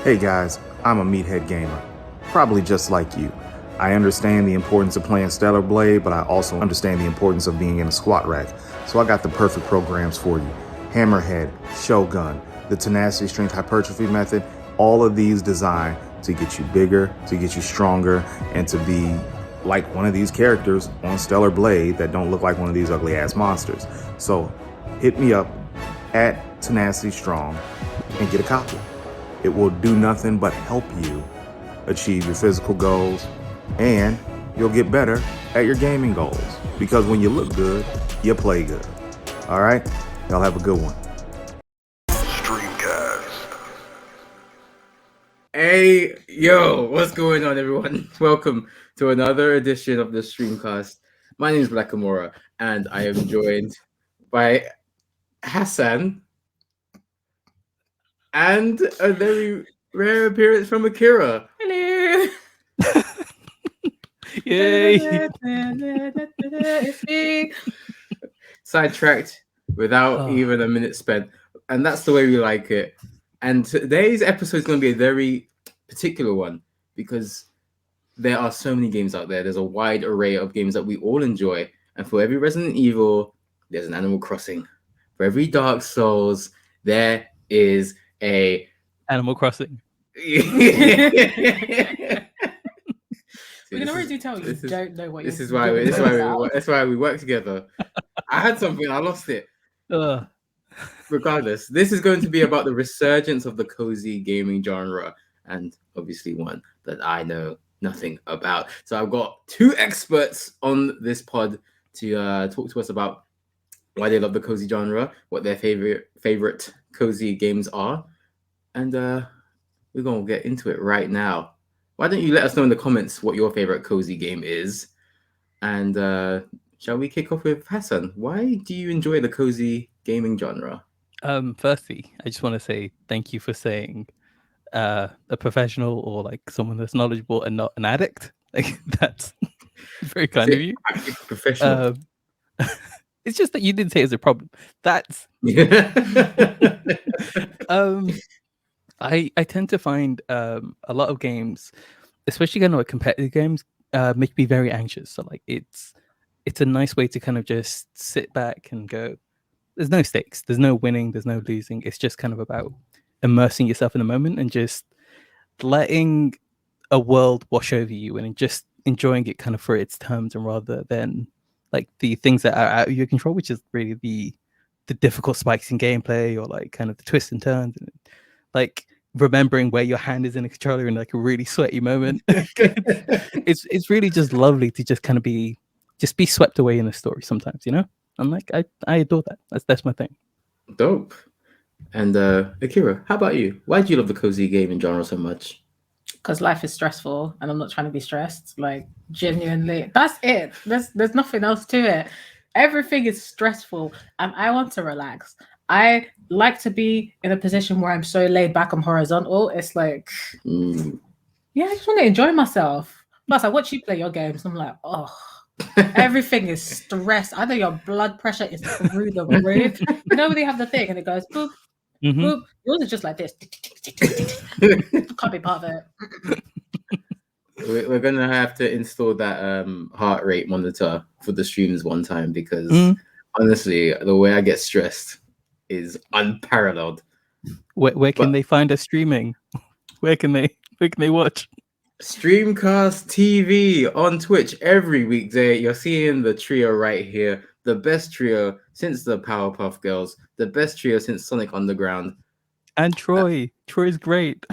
Hey guys, I'm a meathead gamer, probably just like you. I understand the importance of playing Stellar Blade, but I also understand the importance of being in a squat rack. So I got the perfect programs for you. Hammerhead, Shogun, the Tenacity Strength Hypertrophy Method, all of these designed to get you bigger, to get you stronger, and to be like one of these characters on Stellar Blade that don't look like one of these ugly ass monsters. So hit me up at Tenacity Strong and get a copy. It will do nothing but help you achieve your physical goals, and you'll get better at your gaming goals. Because when you look good, you play good. All right? Y'all have a good one. Streamcast. Hey, yo, what's going on, everyone? Welcome to another edition of the Streamcast. My name is Blackamura, and I am joined by Hassan and a very rare appearance from Akira. Hello. Yay! Sidetracked without even a minute spent, and that's the way we like it. And today's episode is going to be a very particular one because there are so many games out there. There's a wide array of games that we all enjoy, and for every Resident Evil, there's an Animal Crossing. For every Dark Souls, there is a Animal Crossing. We can already tell you don't know what. This is why we work together. I had something, I lost it. Regardless, this is going to be about the resurgence of the cozy gaming genre, and obviously one that I know nothing about. So I've got two experts on this pod to talk to us about why they love the cozy genre, what their favorite cozy games are, and we're gonna get into it right now. Why don't you let us know in the comments what your favorite cozy game is? And shall we kick off with Hassan? Why do you enjoy the cozy gaming genre? Firstly, I just want to say thank you for saying a professional or like someone that's knowledgeable and not an addict. Like that's very kind of you. Professional. It's just that you didn't say it was a problem. That's I tend to find a lot of games, especially kind of like competitive games, make me very anxious. So like it's a nice way to kind of just sit back and go, there's no stakes, there's no winning, there's no losing. It's just kind of about immersing yourself in the moment and just letting a world wash over you and just enjoying it kind of for its terms, and rather than like the things that are out of your control, which is really the difficult spikes in gameplay or like kind of the twists and turns, and like remembering where your hand is in a controller in like a really sweaty moment. it's really just lovely to just kind of be swept away in a story sometimes, you know? I'm like, I adore that. That's my thing. Dope. And Akira, how about you? Why do you love the cozy gaming genre so much? Because life is stressful and I'm not trying to be stressed. Like, genuinely, that's it. There's nothing else to it. Everything is stressful and I want to relax. I like to be in a position where I'm so laid back, I'm horizontal. It's like, yeah, I just want to enjoy myself. Plus, I watch you play your games. I'm like, oh, everything is stressed. I know your blood pressure is through the roof. You know when they have the thing and it goes boop, boop. Yours is just like this. Can't be part of it. We're gonna have to install that heart rate monitor for the streams one time, because honestly, the way I get stressed is unparalleled. Where can they find us streaming? Where can they watch? Streamcast TV on Twitch every weekday. You're seeing the trio right here. The best trio since the Powerpuff Girls. The best trio since Sonic Underground. And Troy. Troy's great.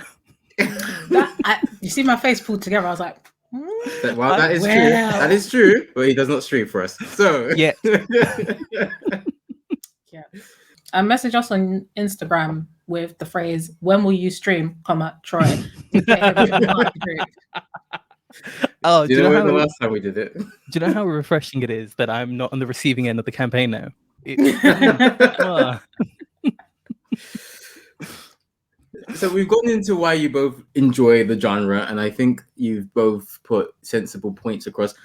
You see my face pulled together. I was like, that is true. That is true. But he does not stream for us. So yeah. Yeah. Message us on Instagram with the phrase, when will you stream, Troy. Oh, do you know the last time we did it? Do you know how refreshing it is that I'm not on the receiving end of the campaign now? So we've gone into why you both enjoy the genre, and I think you've both put sensible points across.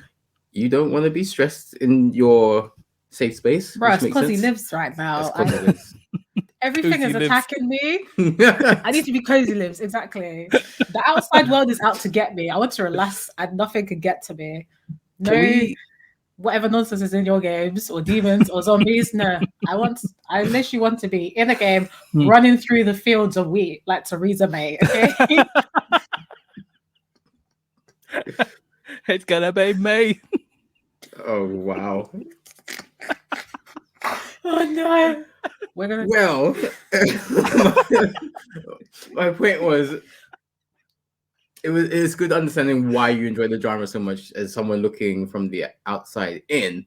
You don't want to be stressed in your safe space. Bro, it's because he lives right now. Everything Cozzie is lives. attacking me. I need to be Cozzie lives, exactly. The outside world is out to get me. I want to relax and nothing can get to me. No, Can we? whatever nonsense is in your games or demons or zombies. No, I literally want to be in a game running through the fields of wheat like Theresa May. Okay. It's gonna be me. Oh wow. Oh no. We're gonna. Well, my point was, it's good understanding why you enjoy the genre so much as someone looking from the outside in.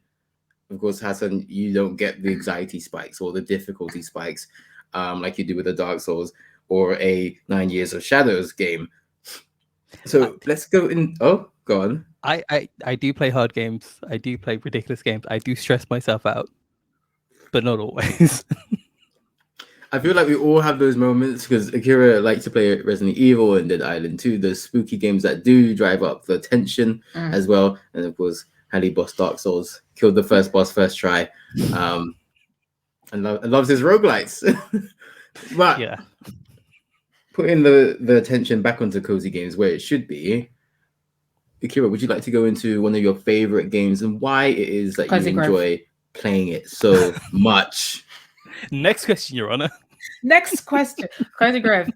Of course, Hassan, you don't get the anxiety spikes or the difficulty spikes like you do with a Dark Souls or a 9 Years of Shadows game. So let's go in. Oh, go on. I do play hard games. I do play ridiculous games. I do stress myself out, but not always. I feel like we all have those moments because Akira likes to play Resident Evil and Dead Island 2, those spooky games that do drive up the tension as well. And of course, Hali boss Dark Souls, killed the first boss first try, and loves his roguelites. But Yeah. putting the attention back onto Cozzie Gamz where it should be, Akira, would you like to go into one of your favorite games and why it is that Cozzie you Grove. enjoy playing it so much? Next question, Your Honor. Next question. Cozzie Grove.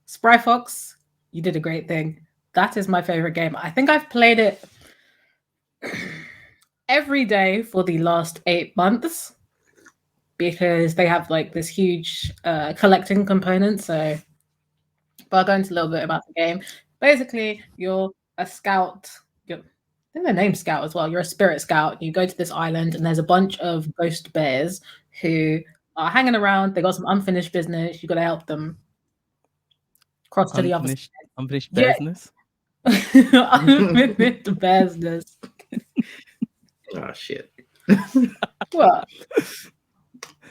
Spry Fox, you did a great thing. That is my favorite game. I think I've played it every day for the last 8 months because they have like this huge collecting component. So, but I'll go into a little bit about the game. Basically, you're a scout. I think the name's Scout as well. You're a spirit scout. You go to this island, and there's a bunch of ghost bears who are hanging around. They got some unfinished business. You got to help them cross to the other side. Unfinished Yeah. business. Unfinished business. Oh shit! What?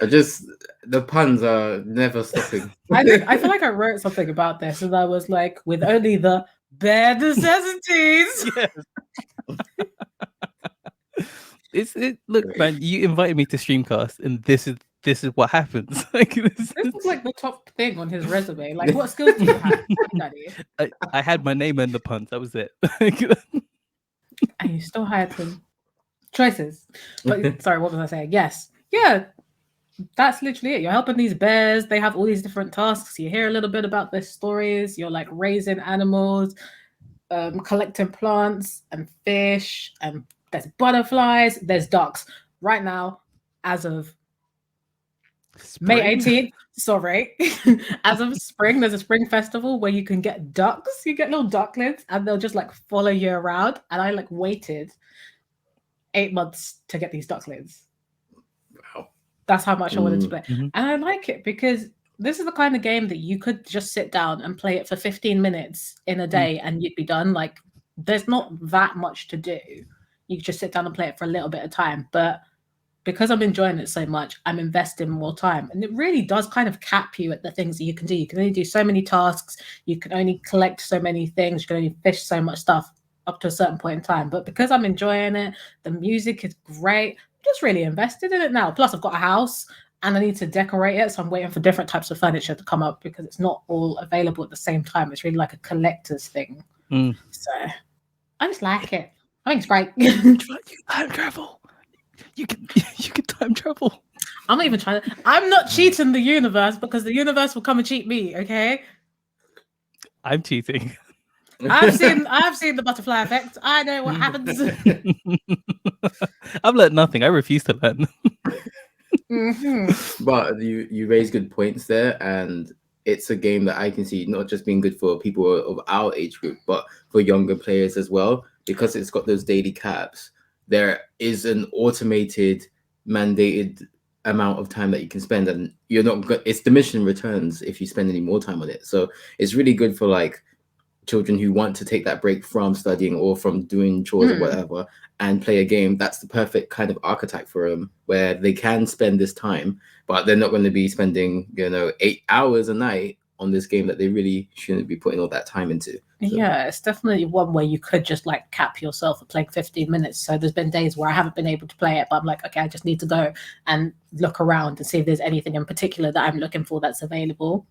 The puns are never stopping. I feel like I wrote something about this, and I was like, with only the bare necessities. Yes. Look, man, you invited me to Streamcast, and this is what happens. Like This is like the top thing on his resume. Like, what skills do you have, Daddy? I had my name and the puns. That was it. And you still hired him. Choices. But sorry, what was I saying? Yes. Yeah. That's literally it. You're helping these bears. They have all these different tasks. You hear a little bit about their stories. You're like raising animals, collecting plants and fish, and there's butterflies, there's ducks. Right now, as of May 18th, sorry, as of spring, there's a spring festival where you can get ducks. You get little ducklings, and they'll just like follow you around. And I like waited 8 months to get these ducklings. Wow. That's how much I wanted to play. Mm-hmm. And I like it because this is the kind of game that you could just sit down and play it for 15 minutes in a day and you'd be done. Like, there's not that much to do. You could just sit down and play it for a little bit of time. But because I'm enjoying it so much, I'm investing more time. And it really does kind of cap you at the things that you can do. You can only do so many tasks. You can only collect so many things. You can only fish so much stuff up to a certain point in time. But because I'm enjoying it, the music is great. I'm just really invested in it now. Plus, I've got a house and I need to decorate it. So I'm waiting for different types of furniture to come up because it's not all available at the same time. It's really like a collector's thing. So I just like it. I think it's great. You time travel. You can time travel. I'm not even trying to. I'm not cheating the universe because the universe will come and cheat me. Okay. I'm cheating. I've seen the butterfly effect. I know what happens. I've learned nothing. I refuse to learn. But you raise good points there, and it's a game that I can see not just being good for people of our age group, but for younger players as well, because it's got those daily caps. There is an automated, mandated amount of time that you can spend, and you're not. It's diminishing returns if you spend any more time on it. So it's really good for like children who want to take that break from studying or from doing chores or whatever and play a game. That's the perfect kind of archetype for them, where they can spend this time, but they're not going to be spending 8 hours a night on this game that they really shouldn't be putting all that time into. So. Yeah, it's definitely one where you could just like cap yourself at playing 15 minutes. So there's been days where I haven't been able to play it, but I'm like, okay, I just need to go and look around and see if there's anything in particular that I'm looking for that's available.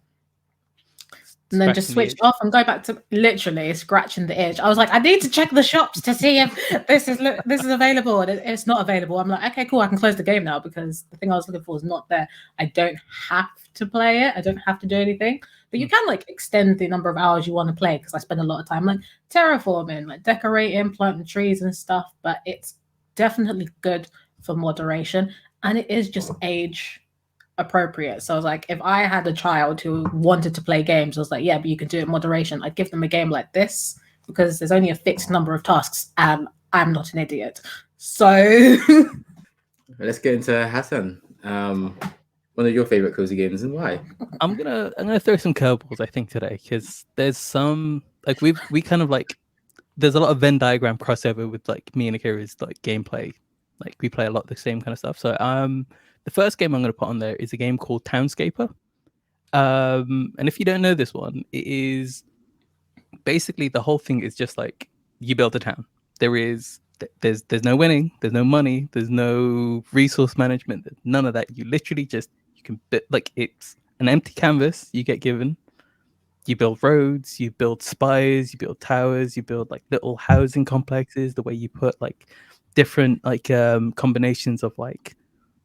And then just switch off and go back to literally scratching the itch. I was like, I need to check the shops to see if this is available, and it's not available. I'm like, okay, cool, I can close the game now because the thing I was looking for is not there. I don't have to play it. I don't have to do anything, but you can like extend the number of hours you want to play because I spend a lot of time like terraforming, like decorating, planting trees and stuff. But it's definitely good for moderation, and it is just age appropriate. So I was like, if I had a child who wanted to play games, I was like, yeah, but you can do it in moderation. I'd give them a game like this because there's only a fixed number of tasks and I'm not an idiot. So let's get into Hassan. One of your favorite cozy games and why? I'm gonna throw some curveballs, I think, today, because there's some like we kind of like there's a lot of Venn diagram crossover with like me and Akira's like gameplay. Like we play a lot of the same kind of stuff. So the first game I'm going to put on there is a game called Townscaper. And if you don't know this one, it is basically the whole thing is just like you build a town. There's no winning, there's no money, there's no resource management, none of that. You literally just like it's an empty canvas you get given. You build roads, you build spires, you build towers, you build like little housing complexes. The way you put like different like combinations of like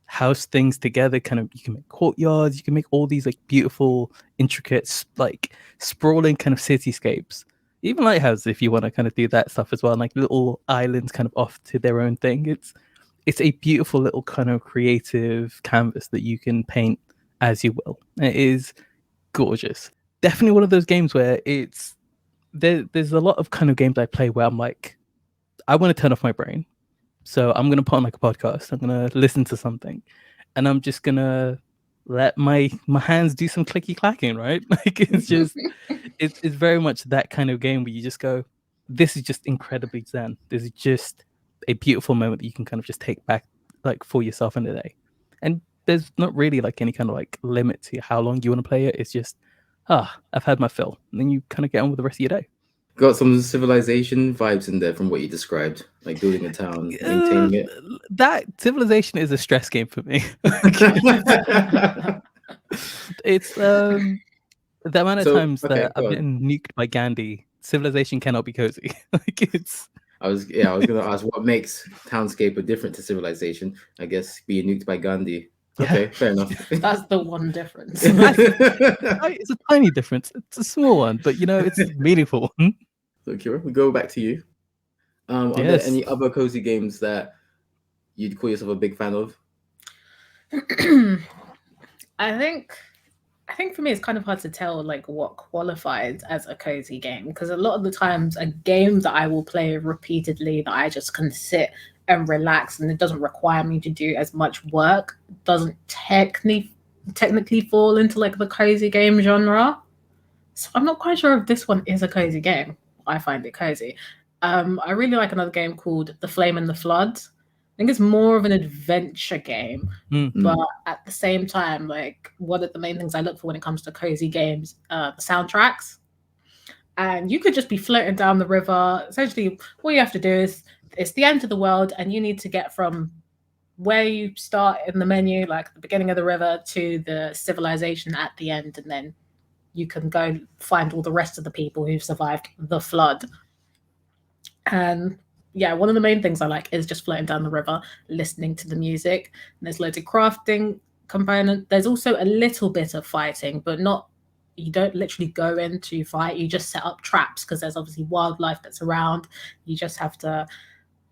house things together, kind of you can make courtyards, you can make all these like beautiful intricate like sprawling kind of cityscapes, even lighthouses if you want to kind of do that stuff as well, and like little islands kind of off to their own thing. It's a beautiful little kind of creative canvas that you can paint as you will. It is gorgeous. Definitely one of those games where there's a lot of kind of games I play where I'm like, I want to turn off my brain. So I'm going to put on like a podcast. I'm going to listen to something and I'm just going to let my hands do some clicky clacking, right? Like it's just, it's very much that kind of game where you just go, this is just incredibly zen. This is just a beautiful moment that you can kind of just take back like for yourself in the day. And there's not really like any kind of like limit to how long you want to play it. It's just, I've had my fill. And then you kind of get on with the rest of your day. Got some Civilization vibes in there from what you described, like building a town, maintaining it. That Civilization is a stress game for me. It's the amount of times that I've been nuked by Gandhi. Civilization cannot be cozy. Like it's. I was gonna ask what makes Townscaper different to Civilization. I guess being nuked by Gandhi. Okay, fair enough. That's the one difference. It's a tiny difference. It's a small one, but you know, it's a meaningful one. So, Kira, we go back to you. Are there any other cozy games that you'd call yourself a big fan of? I think for me it's kind of hard to tell like what qualifies as a cozy game, because a lot of the times a game that I will play repeatedly that I just can sit and relax and it doesn't require me to do as much work doesn't technically fall into like the cozy game genre. So I'm not quite sure if this one is a cozy game. I find it cozy. I really like another game called The Flame and the Flood. I think it's more of an adventure game, but at the same time, like one of the main things I look for when it comes to cozy games, the soundtracks. And you could just be floating down the river. Essentially, all you have to do is it's the end of the world, and you need to get from where you start in the menu, like the beginning of the river, to the civilization at the end, and then you can go find all the rest of the people who've survived the flood. And yeah, one of the main things I like is just floating down the river, listening to the music. And there's loads of crafting component. There's also a little bit of fighting, but not. You don't literally go in to fight. You just set up traps because there's obviously wildlife that's around. You just have to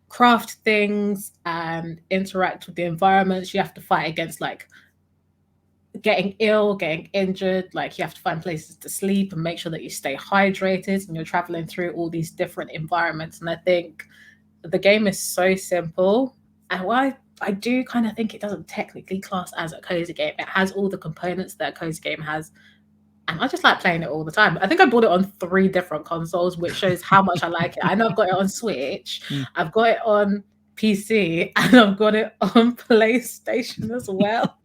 craft things and interact with the environments. You have to fight against like getting ill, getting injured. Like you have to find places to sleep and make sure that you stay hydrated, and you're traveling through all these different environments. And I think the game is so simple. And why I do kind of think it doesn't technically class as a cozy game. It has all the components that a cozy game has. And I just like playing it all the time. I think I bought it on 3 different consoles, which shows how much I like it. I know I've got it on Switch, I've got it on PC, and I've got it on PlayStation as well.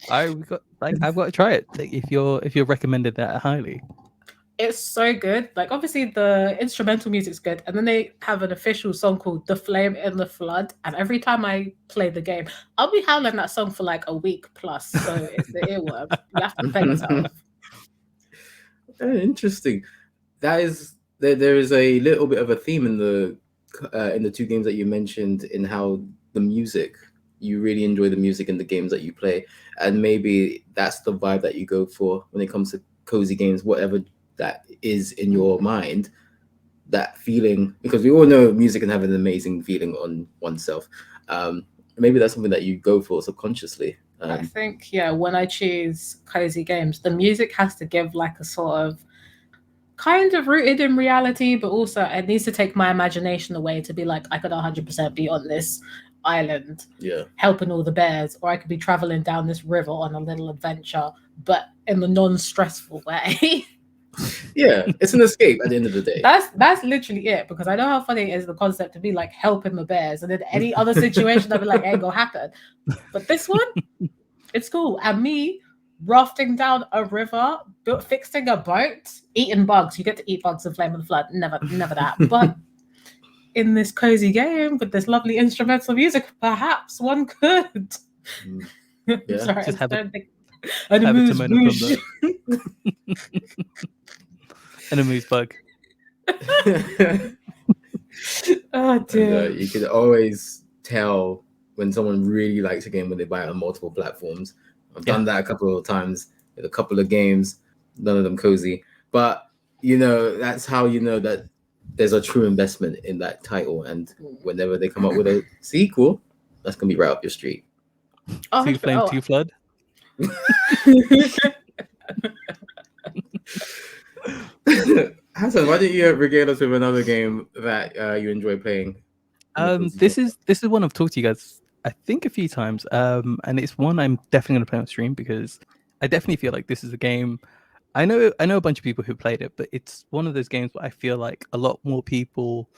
I've got to try it. Like, if you're recommended that highly. It's so good. Like, obviously the instrumental music's good, and then they have an official song called "The Flame in the Flood." And every time I play the game, I'll be howling that song for like a week plus. So it's the earworm. You have to play yourself. Interesting. That is there is a little bit of a theme in the two games that you mentioned, in how the music, you really enjoy the music in the games that you play, and maybe that's the vibe that you go for when it comes to cozy games, whatever that is in your mind, that feeling, because we all know music can have an amazing feeling on oneself. Maybe that's something that you go for subconsciously. I think, when I choose Cozzie Gamz, the music has to give like a sort of kind of rooted in reality, but also it needs to take my imagination away to be like, I could 100% be on this island helping all the bears, or I could be traveling down this river on a little adventure, but in the non-stressful way. It's an escape at the end of the day. That's literally it, because I know how funny it is, the concept to be like helping the bears, and then any other situation I'd be like, ain't gonna happen. But this one, it's cool. And me rafting down a river, fixing a boat, eating bugs. You get to eat bugs in Flame of the Flood. Never that. But in this cozy game with this lovely instrumental music, perhaps one could. Sorry, just have it. And a moose and a moose bug. Oh dear. And, you can always tell when someone really likes a game when they buy it on multiple platforms. I've done that a couple of times with a couple of games, none of them cozy. But that's how you know that there's a true investment in that title. And whenever they come up with a sequel, that's gonna be right up your street. Two Flame, Two Flood. Hassan, why don't you regale us with another game that you enjoy playing? This is one I've talked to you guys, I think, a few times, and it's one I'm definitely going to play on stream, because I definitely feel like this is a game. I know a bunch of people who played it, but it's one of those games where I feel like a lot more people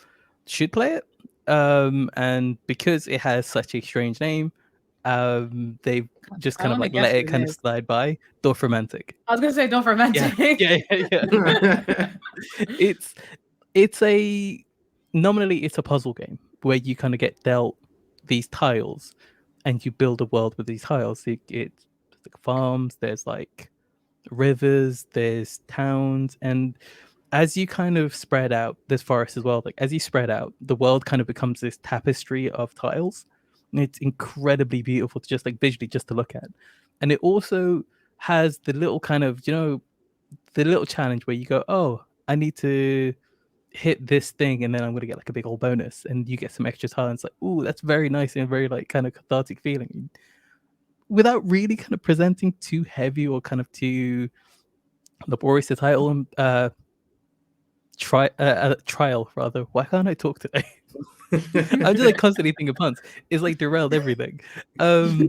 should play it, and because it has such a strange name, they've just kind of like let it kind of slide by. Dorfromantic. I was gonna say Dorfromantic. Yeah. It's a nominally it's a puzzle game where you kind of get dealt these tiles and you build a world with these tiles. It's like farms, there's like rivers, there's towns, and as you kind of spread out, there's forests as well. Like as you spread out, the world kind of becomes this tapestry of tiles. And it's incredibly beautiful to just like visually just to look at. And it also has the little kind of, the little challenge where you go, oh, I need to hit this thing and then I'm going to get like a big old bonus, and you get some extra tile, and it's like, ooh, that's very nice and very like kind of cathartic feeling, without really kind of presenting too heavy or kind of too laborious a title. Trial rather. Why can't I talk today? I'm just like constantly thinking of puns. It's like derailed everything. So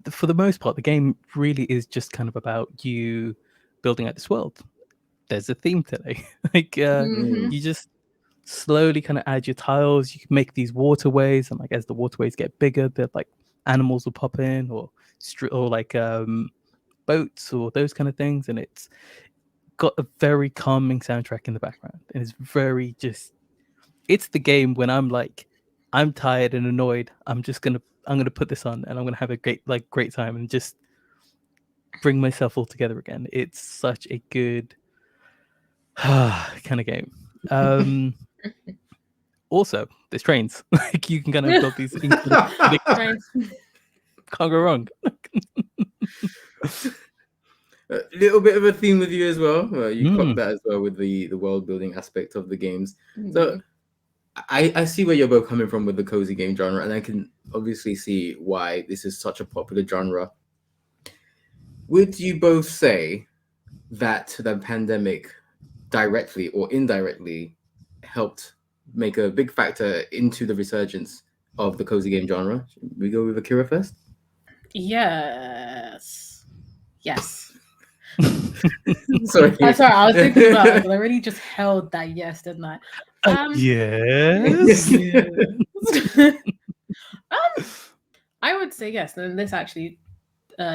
for the most part, the game really is just kind of about you building out this world. There's a theme today. You just slowly kind of add your tiles. You can make these waterways, and like as the waterways get bigger, they're like animals will pop in, or like boats or those kind of things, and it's got a very calming soundtrack in the background, and it's very it's the game when I'm like, I'm tired and annoyed, I'm gonna put this on and I'm gonna have a great time and just bring myself all together again. It's such a good kind of game. Also, there's trains. Like you can kind of build these trains. Can't go wrong. A little bit of a theme with you as well. You got that as well with the world building aspect of the games. So I see where you're both coming from with the cozy game genre, and I can obviously see why this is such a popular genre. Would you both say that the pandemic directly or indirectly helped make a big factor into the resurgence of the cozy game genre? Should we go with Akira first? Yes. Sorry. I'm sorry, I was thinking about it, but I really just held that yes, didn't I? Yes. I would say yes, and this actually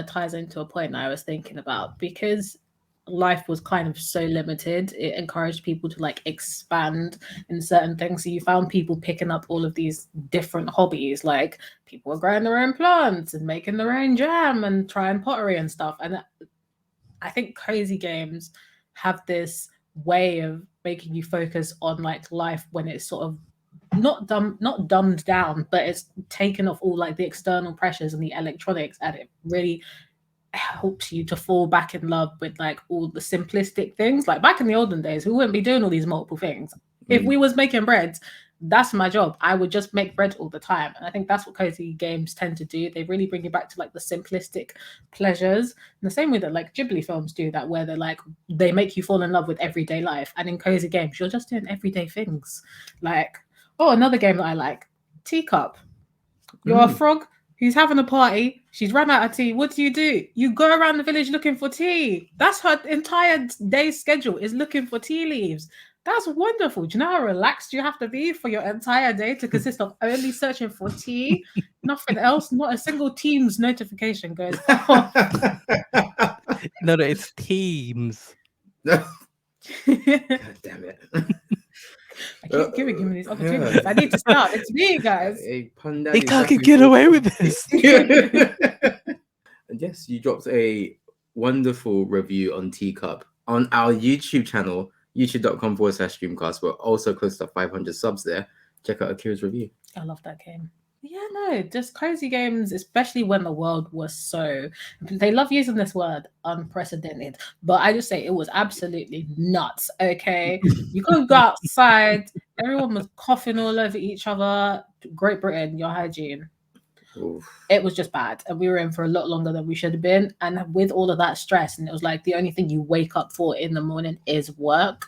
ties into a point I was thinking about, because life was kind of so limited. It encouraged people to like expand in certain things. So you found people picking up all of these different hobbies, like people were growing their own plants and making their own jam and trying pottery and stuff. And I think Cozzie Gamz have this way of making you focus on like life when it's sort of not dumbed down, but it's taken off all like the external pressures and the electronics, and it really helps you to fall back in love with like all the simplistic things. Like back in the olden days, we wouldn't be doing all these multiple things. If we was making bread, that's my job. I would just make bread all the time. And I think that's what Cozzie Gamz tend to do. They really bring you back to like the simplistic pleasures, in the same way that like Ghibli films do that, where they're like, they make you fall in love with everyday life. And in Cozzie Gamz, you're just doing everyday things. Like, oh, another game that I like, Teacup. You're a frog who's having a party. She's run out of tea. What do? You go around the village looking for tea. That's her entire day's schedule, is looking for tea leaves. That's wonderful. Do you know how relaxed you have to be for your entire day to consist of only searching for tea? Nothing else. Not a single Teams notification goes off. No, it's Teams. God damn it. I keep giving him these opportunities. I need to start. It's me, guys. Hey, Panda, They can't get away with this. And yes, you dropped a wonderful review on Teacup on our YouTube channel, youtube.com/Streamcast. We're also close to 500 subs there. Check out Akira's review. I love that game. Yeah, no, just Cozzie Gamz, especially when the world was so, they love using this word, unprecedented, but I just say it was absolutely nuts. Okay, you couldn't go outside, everyone was coughing all over each other. Great Britain, your hygiene. Oof. It was just bad, and we were in for a lot longer than we should have been. And with all of that stress, and it was like the only thing you wake up for in the morning is work.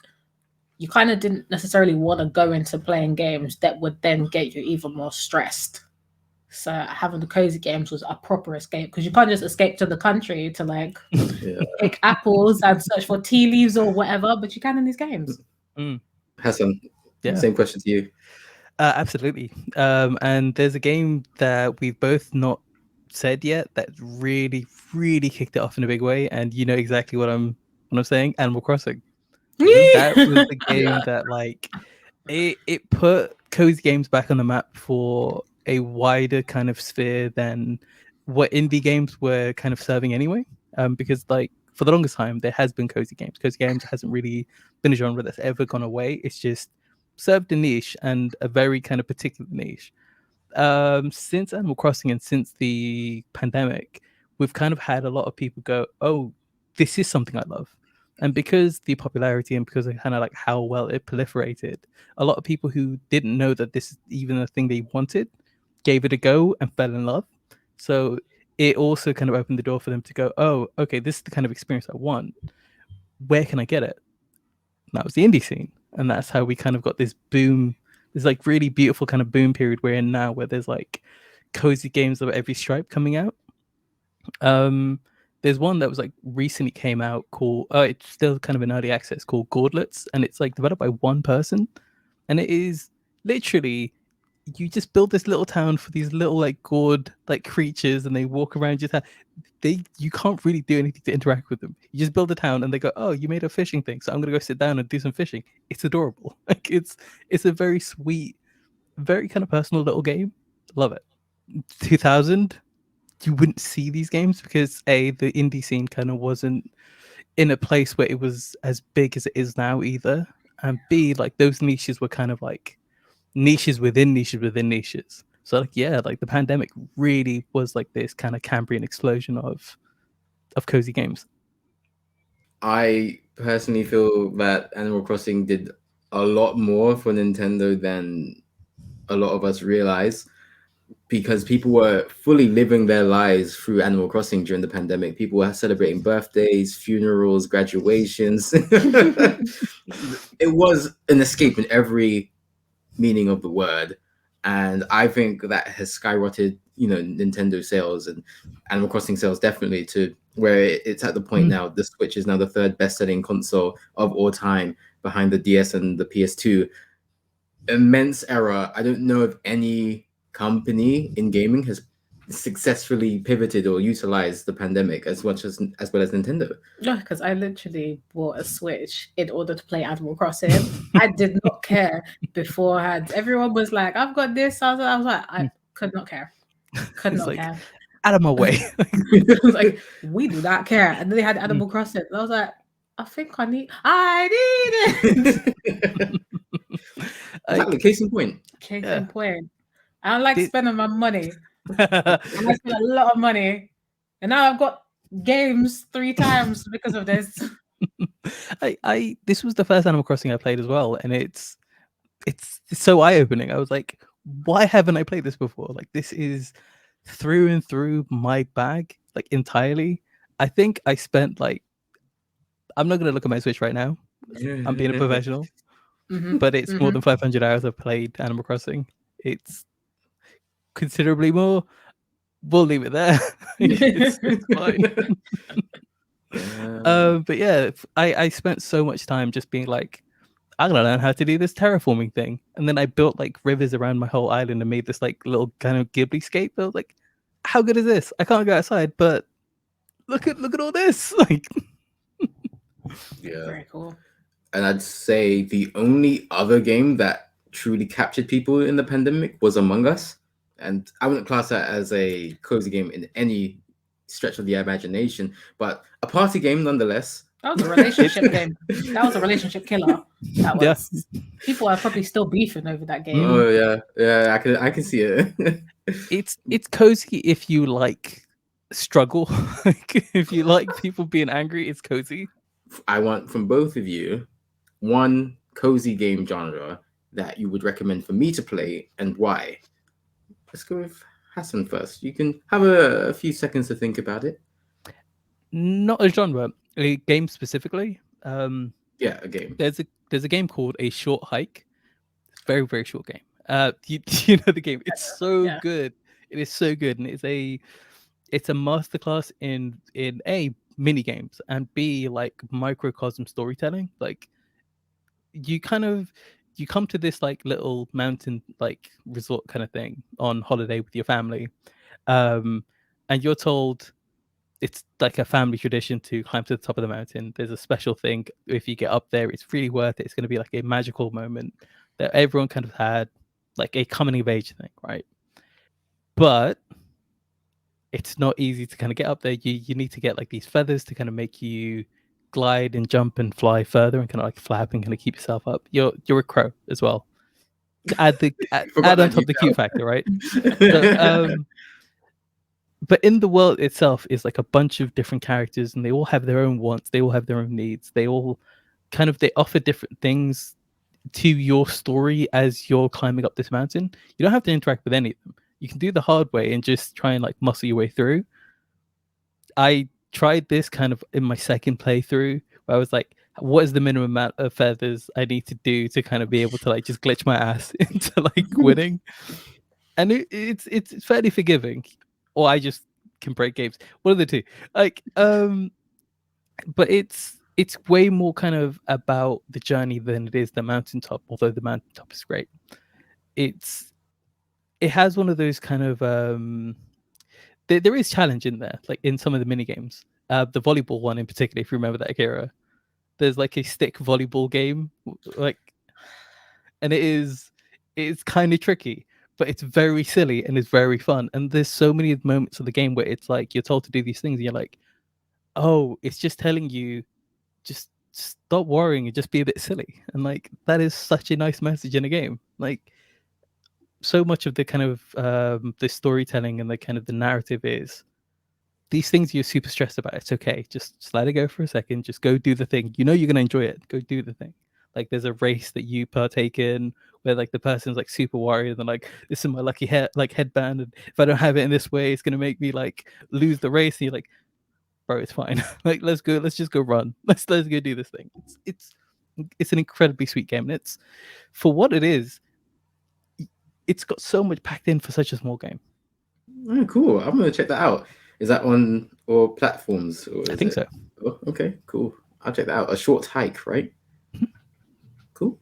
You kind of didn't necessarily want to go into playing games that would then get you even more stressed. So having the Cozzie Gamz was a proper escape, because you can't just escape to the country to like pick apples and search for tea leaves or whatever, but you can in these games. Hassan, same question to you. Absolutely. And there's a game that we've both not said yet that really, really kicked it off in a big way, and you know exactly what I'm saying. Animal Crossing. That was the game that like it put Cozzie Gamz back on the map for a wider kind of sphere than what indie games were kind of serving anyway. Because like for the longest time there has been Cozzie Gamz. Cozzie Gamz hasn't really been a genre that's ever gone away. It's just served a niche, and a very kind of particular niche. Since Animal Crossing and since the pandemic, we've kind of had a lot of people go, oh, this is something I love. And because the popularity and because of kind of like how well it proliferated, a lot of people who didn't know that this is even a thing they wanted gave it a go and fell in love. So it also kind of opened the door for them to go, oh, okay, this is the kind of experience I want. Where can I get it? And that was the indie scene. And that's how we kind of got this boom, this like really beautiful kind of boom period we're in now, where there's like Cozzie Games of every stripe coming out. There's one that was like recently came out called, it's still kind of in early access, called Gaudlets, and it's like developed by one person, and it is literally, you just build this little town for these little like gourd like creatures, and they walk around your town. You can't really do anything to interact with them. You just build a town, and they go, oh, you made a fishing thing, so I'm gonna go sit down and do some fishing. It's adorable. Like it's a very sweet, very kind of personal little game. Love it. 2000. You wouldn't see these games because the indie scene kind of wasn't in a place where it was as big as it is now either, and B, like those niches were kind of like niches within niches within niches. So like like the pandemic really was like this kind of Cambrian explosion of Cozzie Gamz. I personally feel that Animal Crossing did a lot more for Nintendo than a lot of us realize, because people were fully living their lives through Animal Crossing during the pandemic. People were celebrating birthdays, funerals, graduations. It was an escape in every meaning of the word. And I think that has skyrocketed, Nintendo sales and Animal Crossing sales definitely to where it's at the point now. The Switch is now the third best-selling console of all time, behind the DS and the PS2. Immense era. I don't know if any company in gaming has successfully pivoted or utilized the pandemic as well as Nintendo. No, because I literally bought a Switch in order to play Animal Crossing. I did not care beforehand. Everyone was like, "I've got this." I was like, I could not care. Could It's not like, care. out of my way. It was like, we do not care. And then they had Animal Crossing. And I was like, I think I need it. Exactly, case in point. Case in point. I don't like spending my money. And I spent a lot of money. And now I've got games 3 times because of this. This was the first Animal Crossing I played as well, and it's so eye-opening. I was like, why haven't I played this before? Like, this is through and through my bag, like entirely. I think I spent like, I'm not gonna look at my Switch right now. I'm being a professional. But it's more than 500 hours I've played Animal Crossing. It's considerably more. We'll leave it there. It's fine. But yeah, I spent so much time just being like, I'm gonna learn how to do this terraforming thing, and then I built like rivers around my whole island and made this like little kind of Ghibli scape. I was like, how good is this? I can't go outside, but look at all this. Like, yeah, very cool. And I'd say the only other game that truly captured people in the pandemic was Among Us, and I wouldn't class that as a cozy game in any stretch of the imagination, but a party game nonetheless. That was a relationship game. That was a relationship killer. That was. Yeah. People are probably still beefing over that game. Oh yeah, I can see it. It's cozy if you like struggle. Like, if you like people being angry, it's cozy. I want from both of you one cozy game genre that you would recommend for me to play and why. Let's go with Hassan first. You can have a few seconds to think about it. Not a genre, a game specifically. Yeah, a game. There's a game called A Short Hike. It's a very, very short game. You know the game. It's so good. It is so good, and it's a masterclass in A, mini games, and B, like microcosm storytelling. Like, you come to this like little mountain like resort kind of thing on holiday with your family, and you're told it's like a family tradition to climb to the top of the mountain. There's a special thing if you get up there. It's really worth it. It's going to be like a magical moment that everyone kind of had, like a coming of age thing, right? But it's not easy to kind of get up there. You need to get like these feathers to kind of make you glide and jump and fly further and kind of like flap and kind of keep yourself up. You're a crow as well. Add on top the cute factor, right? But in the world itself is like a bunch of different characters, and they all have their own wants. They all have their own needs. They all they offer different things to your story as you're climbing up this mountain. You don't have to interact with any of them. You can do the hard way and just try and like muscle your way through. I tried this kind of in my second playthrough, where I was like, what is the minimum amount of feathers I need to do to kind of be able to like just glitch my ass into like winning? And it's fairly forgiving. Or I just can break games. One of the two. Like, but it's way more kind of about the journey than it is the mountaintop, although the mountaintop is great. It has one of those kind of there is challenge in there, like in some of the mini games. The volleyball one in particular, if you remember that, Akira. There's like a stick volleyball game, like, and it's kind of tricky. But it's very silly and it's very fun. And there's so many moments of the game where it's like you're told to do these things and you're like, oh, it's just telling you, just stop worrying and just be a bit silly. And like, that is such a nice message in a game. Like, so much of the kind of the storytelling and the kind of the narrative is these things you're super stressed about. It's okay. Just let it go for a second. Just go do the thing. You know you're going to enjoy it. Go do the thing. Like, there's a race that you partake in where like the person's like super worried and like, this is my lucky headband, and if I don't have it in this way, it's gonna make me like lose the race. And you're like, bro, it's fine. Like, let's just go run. Let's go do this thing. It's an incredibly sweet game, and it's, for what it is, it's got so much packed in for such a small game. Oh, cool. I'm gonna check that out. Is that on all platforms? Or I think so. Oh, okay, cool. I'll check that out. A Short Hike, right? Cool.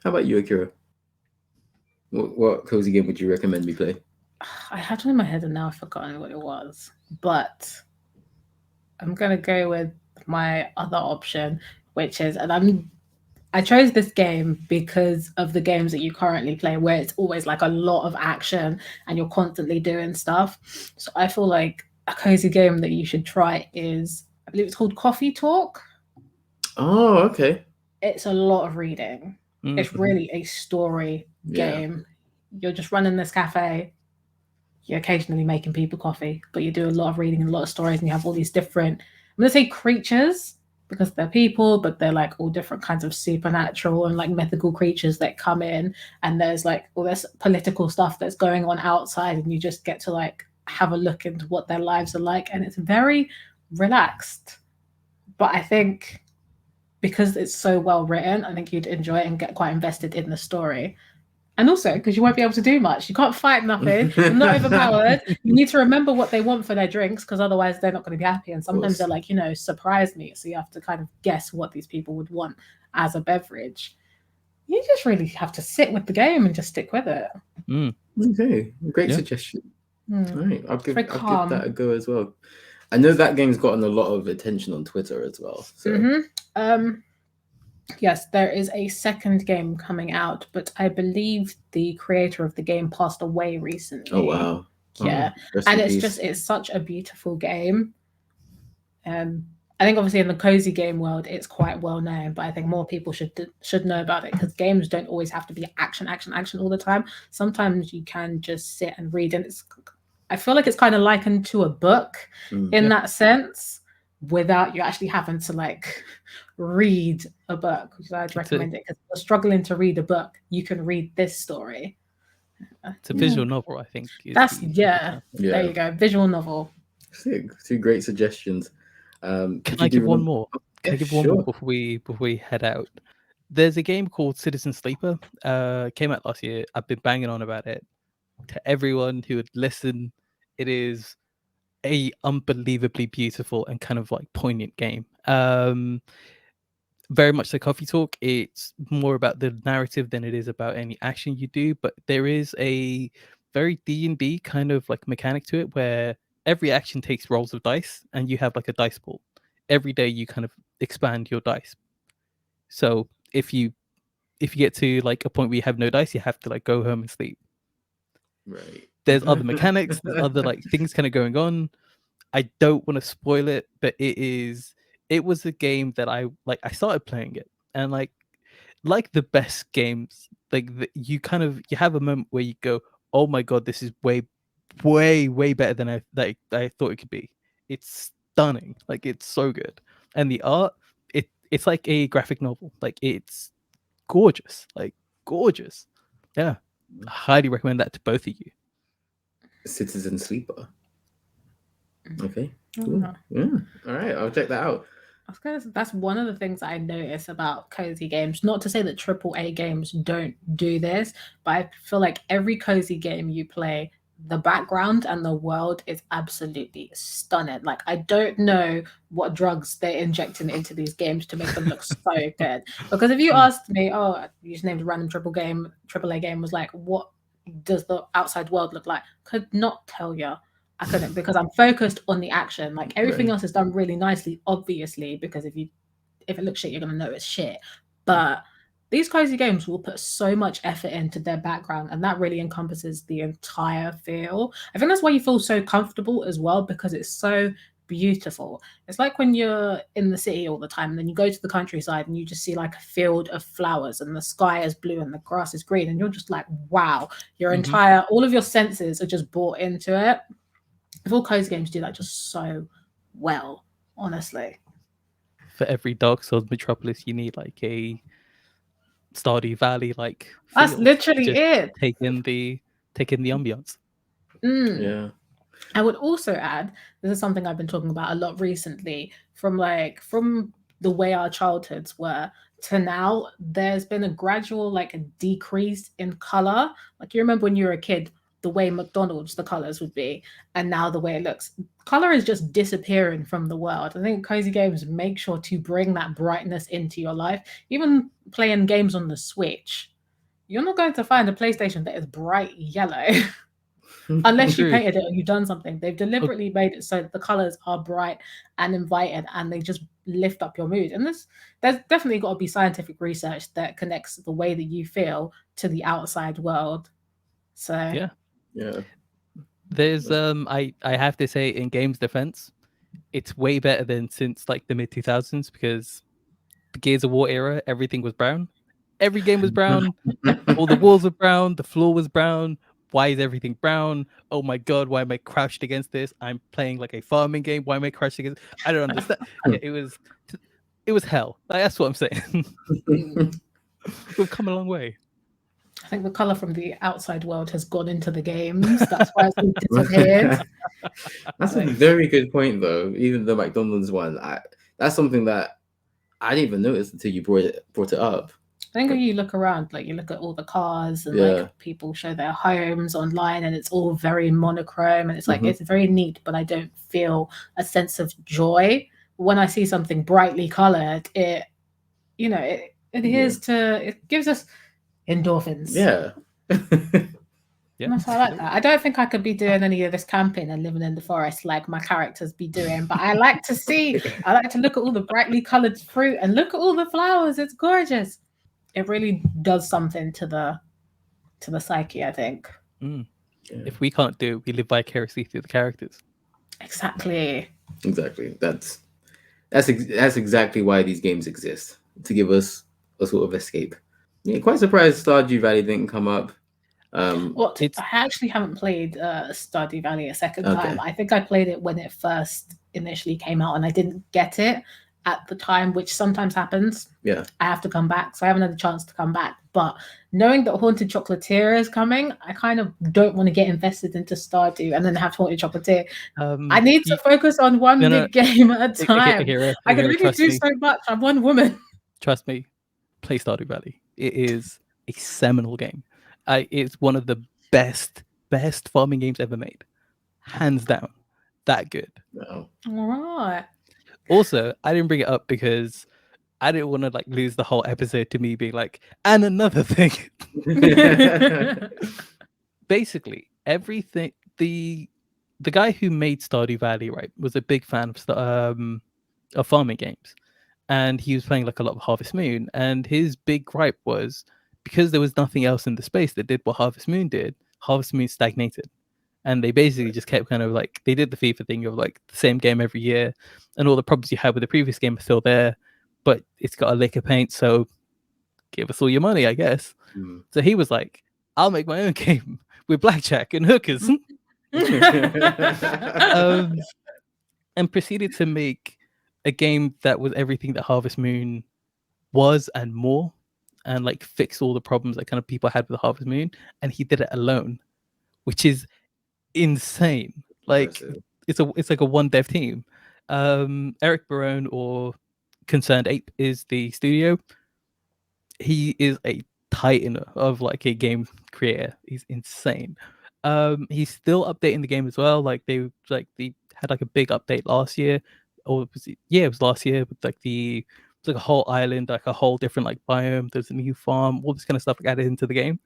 How about you, Akira? What cozy game would you recommend me play? I had one in my head and now I've forgotten what it was. But I'm gonna go with my other option, which is, I chose this game because of the games that you currently play, where it's always like a lot of action and you're constantly doing stuff. So I feel like a cozy game that you should try is, I believe it's called Coffee Talk. Oh, okay. It's a lot of reading. Mm. It's really a story game. You're just running this cafe. You're occasionally making people coffee, but you do a lot of reading and a lot of stories, and you have all these different, I'm gonna say creatures, because they're people, but they're like all different kinds of supernatural and like mythical creatures that come in, and there's like all this political stuff that's going on outside, and you just get to like have a look into what their lives are like, and it's very relaxed. But I think because it's so well written, I think you'd enjoy it and get quite invested in the story. And also because you won't be able to do much. You can't fight nothing. You're not overpowered. You need to remember what they want for their drinks, because otherwise they're not going to be happy. And sometimes they're like, surprise me. So you have to kind of guess what these people would want as a beverage. You just really have to sit with the game and just stick with it. Mm. Okay, great Yeah. suggestion. All right, I'll give very calm. that a go as well. I know that game's gotten a lot of attention on Twitter as well. So Yes, there is a second game coming out, but I believe the creator of the game passed away recently. oh wow, Yeah. rest And in it's peace. just, it's such a beautiful game. I think obviously in the cozy game world, it's quite well known, but I think more people should know about it, because games don't always have to be action all the time. Sometimes you can just sit and read, and I feel like it's kind of likened to a book in that sense, without you actually having to like read a book, which I'd recommend it, because if you're struggling to read a book, you can read this story. It's a visual novel, I think. There you go, visual novel. Two great suggestions. Can I give one more? Can I give one more before we head out? There's a game called Citizen Sleeper. Came out last year. I've been banging on about it to everyone who would listen. It is a unbelievably beautiful and kind of like poignant game. Very much like Coffee Talk. It's more about the narrative than it is about any action you do, but there is a very D&D kind of like mechanic to it, where every action takes rolls of dice, and you have like a dice pool. Every day you kind of expand your dice. So if you get to like a point where you have no dice, you have to like go home and sleep. Right. There's other mechanics, there's other like things kind of going on. I don't want to spoil it, but it was a game that I started playing it, and like the best games, like you have a moment where you go, oh my god, this is way better than I thought it could be. It's stunning, like it's so good, and the art, it's like a graphic novel, like it's gorgeous. Yeah, I highly recommend that to both of you. Citizen Sleeper. Okay. Cool. Yeah. All right, I'll check that out. That's one of the things I notice about cozy games. Not to say that AAA games don't do this, but I feel like every cozy game you play, the background and the world is absolutely stunning. Like, I don't know what drugs they're injecting into these games to make them look so good. Because if you asked me, you just named a random AAA game, was like, what does the outside world look like? Could not tell you. I couldn't, because I'm focused on the action. Like, everything else is done really nicely, obviously, because if it looks shit, you're gonna know it's shit. But these cozy games will put so much effort into their background, and that really encompasses the entire feel. I think that's why you feel so comfortable as well, because it's so beautiful. It's like when you're in the city all the time, and then you go to the countryside and you just see like a field of flowers, and the sky is blue and the grass is green, and you're just like, wow, all of your senses are just brought into it. All cozy games do that just so well, honestly. For every Dark Souls Metropolis, you need like a Stardew Valley like feel. That's literally it. Take in the ambiance. Yeah. I would also add, this is something I've been talking about a lot recently, from the way our childhoods were to now, there's been a gradual like a decrease in color. Like, you remember when you were a kid, the way McDonald's, the colors would be, and now the way it looks, color is just disappearing from the world. I think cozy games make sure to bring that brightness into your life. Even playing games on the Switch, you're not going to find a PlayStation that is bright yellow. unless you True. painted it or you've done something. They've deliberately made it so that the colors are bright and inviting, and they just lift up your mood. And there's definitely got to be scientific research that connects the way that you feel to the outside world. So Yeah. Yeah. There's I have to say, in games defense, it's way better than since like the mid 2000s, because the Gears of War era, everything was brown. Every game was brown. All the walls were brown. The floor was brown. Why is everything brown? Oh my god, why am I crouched against this? I'm playing like a farming game. Why am I crouched against? I don't understand. Yeah, it was hell. Like, that's what I'm saying. We've come a long way. I think the color from the outside world has gone into the games. That's why it's disappeared. That's a very good point, though. Even the McDonald's one, that's something that I didn't even notice until you brought it up. I think when you look around, like you look at all the cars and like people show their homes online, and it's all very monochrome, and it's like it's very neat, but I don't feel a sense of joy when I see something brightly colored. It adheres to, it gives us endorphins. Yeah. Yeah. That's why I like that. I don't think I could be doing any of this camping and living in the forest like my characters be doing, but I like to look at all the brightly colored fruit and look at all the flowers. It's gorgeous. It really does something to the psyche, I think. Yeah. If we can't do it, we live vicariously through the characters. Exactly. That's exactly why these games exist, to give us a sort of escape. Yeah, quite surprised Stardew Valley didn't come up. I actually haven't played Stardew Valley a second time. I think I played it when it first initially came out, and I didn't get it at the time, which sometimes happens. Yeah, I have to come back, so I haven't had a chance to come back. But knowing that Haunted Chocolatier is coming, I kind of don't want to get invested into Stardew and then have Haunted Chocolatier. I need to focus on one big game at a time. I can only do so much. I'm one woman. Trust me, play Stardew Valley. It is a seminal game. It's one of the best farming games ever made, hands down. That good. No. All right. Also, I didn't bring it up because I didn't want to like lose the whole episode to me being like, and another thing. Basically, everything the guy who made Stardew Valley, right, was a big fan of farming games, and he was playing like a lot of Harvest Moon, and his big gripe was, because there was nothing else in the space that did what Harvest Moon did, Harvest Moon stagnated. And they basically just kept kind of like, they did the FIFA thing of like the same game every year, and all the problems you had with the previous game are still there, but it's got a lick of paint, so give us all your money, I guess. So he was like, I'll make my own game with blackjack and hookers. And proceeded to make a game that was everything that Harvest Moon was and more, and like fix all the problems that kind of people had with Harvest Moon, and he did it alone, which is insane. Like it's like a one dev team. Eric Barone, or Concerned Ape, is the studio. He is a titan of like a game creator. He's insane. He's still updating the game as well. Like they had like a big update last year, or it was last year, with like it's like a whole island, like a whole different like biome. There's a new farm, all this kind of stuff like added into the game.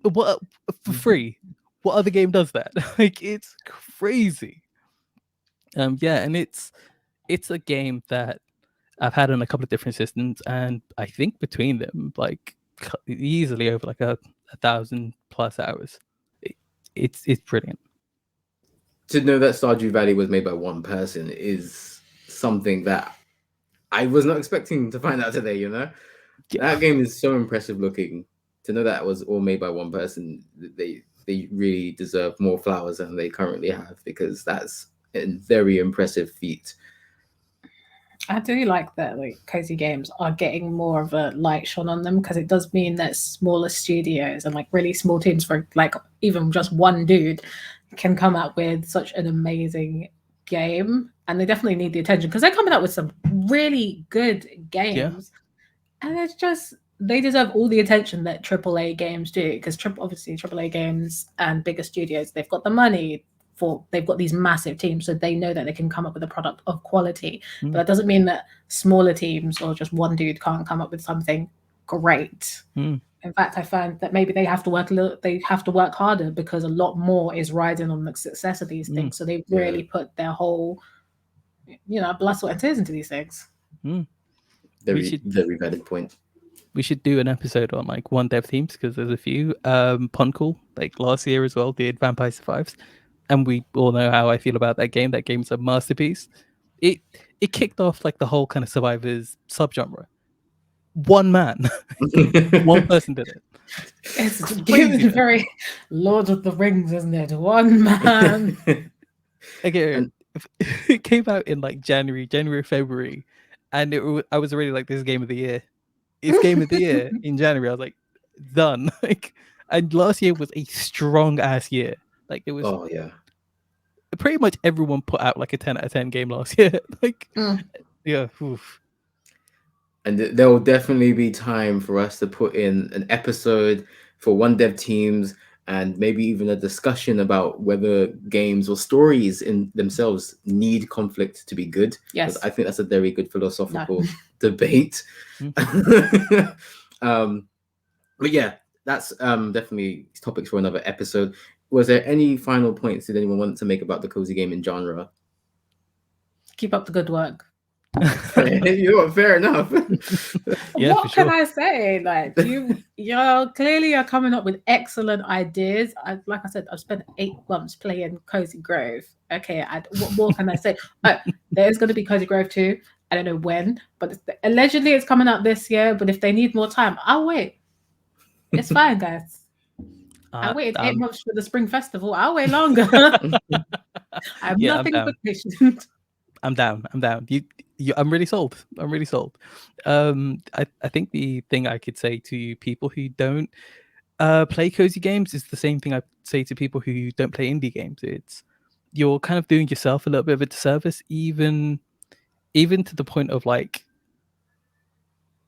What, for free? What other game does that? Like, it's crazy. Yeah, and it's a game that I've had on a couple of different systems, and I think between them, like easily over like 1,000+ hours. It's brilliant. To know that Stardew Valley was made by one person is something that I was not expecting to find out today. Yeah. That game is so impressive looking. To know that was all made by one person, they really deserve more flowers than they currently have, because that's a very impressive feat. I do like that like Cozzie Gamz are getting more of a light shone on them, because it does mean that smaller studios and like really small teams, for like even just one dude, can come out with such an amazing game. And they definitely need the attention, because they're coming out with some really good games. And it's just, they deserve all the attention that AAA games do, because obviously AAA games and bigger studios, they've got the money, they've got these massive teams, so they know that they can come up with a product of quality. But that doesn't mean that smaller teams or just one dude can't come up with something great. In fact, I find that maybe they have to work harder because a lot more is riding on the success of these things. So they really put their whole, blood, sweat, and tears into these things. Very valid point. We should do an episode on like one dev teams because there's a few. Puncool, like last year as well, did Vampire Survives, and we all know how I feel about that game. That game's a masterpiece. It kicked off like the whole kind of survivors subgenre. One man, one person did it. It's very Lord of the Rings, isn't it? One man. Again, it came out in like January, February, and I was already like, this is game of the year. It's game of the year in January. I was like, done. Like, and last year was a strong ass year. Like it was. Oh yeah. Pretty much everyone put out like a 10 out of 10 game last year. Like, yeah. Oof. And there will definitely be time for us to put in an episode for one dev teams and maybe even a discussion about whether games or stories in themselves need conflict to be good. Yes. I think that's a very good philosophical debate. But yeah, that's definitely topics for another episode. Was there any final points did anyone want to make about the cozy gaming genre? Keep up the good work. Fair enough. Yeah, what can I say? Like you're clearly are coming up with excellent ideas. Like I said, I've spent 8 months playing Cozy Grove. Okay, what more can I say? There's going to be Cozy Grove 2. I don't know when, but allegedly it's coming out this year. But if they need more time, I'll wait. It's fine, guys. I waited 8 months for the Spring Festival. I'll wait longer. I'm nothing but patient. I'm down. I'm really sold. I think the thing I could say to people who don't play cozy games is the same thing I say to people who don't play indie games. It's you're kind of doing yourself a little bit of a disservice, even to the point of like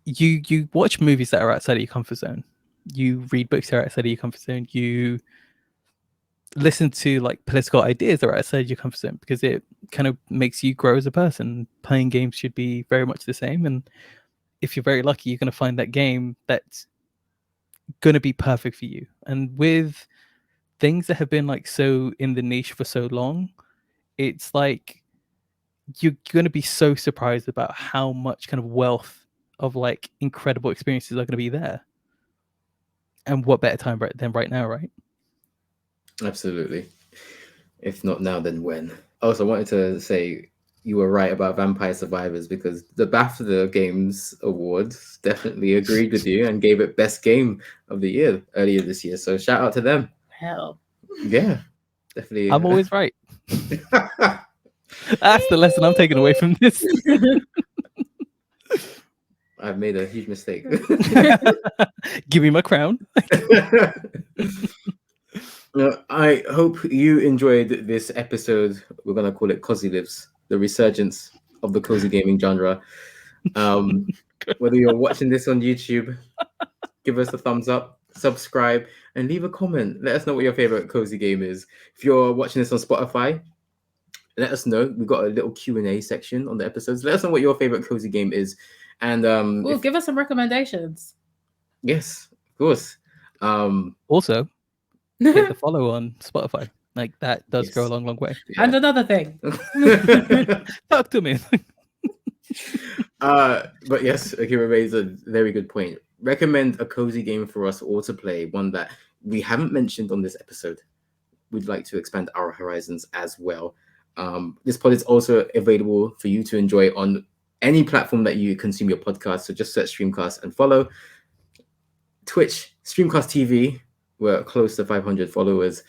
you watch movies that are outside of your comfort zone. You read books that are outside of your comfort zone. You listen to like political ideas that are outside your comfort zone because it kind of makes you grow as a person. Playing games should be very much the same, and if you're very lucky, you're going to find that game that's going to be perfect for you. And with things that have been like so in the niche for so long, it's like you're going to be so surprised about how much kind of wealth of like incredible experiences are going to be there. And what better time than right now, right? Absolutely. If not now, then when? Also, I wanted to say you were right about Vampire Survivors because the BAFTA Games Awards definitely agreed with you and gave it Best Game of the Year earlier this year. So shout out to them. Hell. Yeah, definitely. I'm always right. That's the lesson I'm taking away from this. I've made a huge mistake. Give me my crown. I hope you enjoyed this episode. We're going to call it Cozzie Lives, the resurgence of the cozy gaming genre. Whether you're watching this on YouTube, give us a thumbs up, subscribe, and leave a comment. Let us know what your favorite cozy game is. If you're watching this on Spotify, let us know. We've got a little Q&A section on the episodes. Let us know what your favorite cozy game is. And give us some recommendations. Yes, of course. Also, hit the follow on Spotify. Like that does go a long way. Yeah. And another thing. Talk to me. But yes, Akira raised a very good point. Recommend a cozy game for us all to play, one that we haven't mentioned on this episode. We'd like to expand our horizons as well. This pod is also available for you to enjoy on any platform that you consume your podcast. So just search Streamcast and follow. Twitch, Streamcast TV. We're close to 500 followers.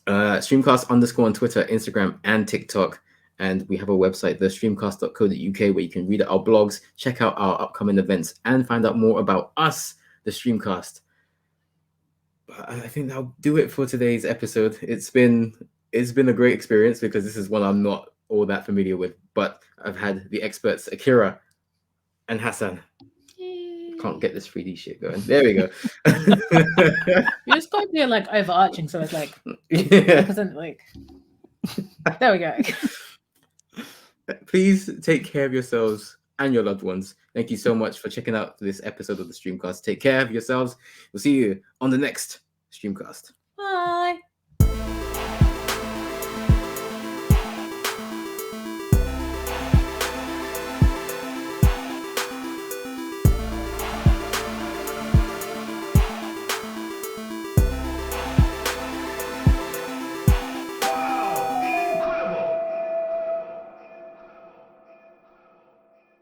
Streamcast _ on Twitter, Instagram, and TikTok. And we have a website, thestreamcast.co.uk, where you can read our blogs, check out our upcoming events, and find out more about us, the Streamcast. But I think that'll do it for today's episode. It's been a great experience because this is one I'm not all that familiar with, but I've had the experts Akira and Hassan. Can't get this 3D shit going. There we go. You just got to be like overarching, so it's like, like there we go. Please take care of yourselves and your loved ones. Thank you so much for checking out this episode of the Streamcast. Take care of yourselves. We'll see you on the next Streamcast. Bye.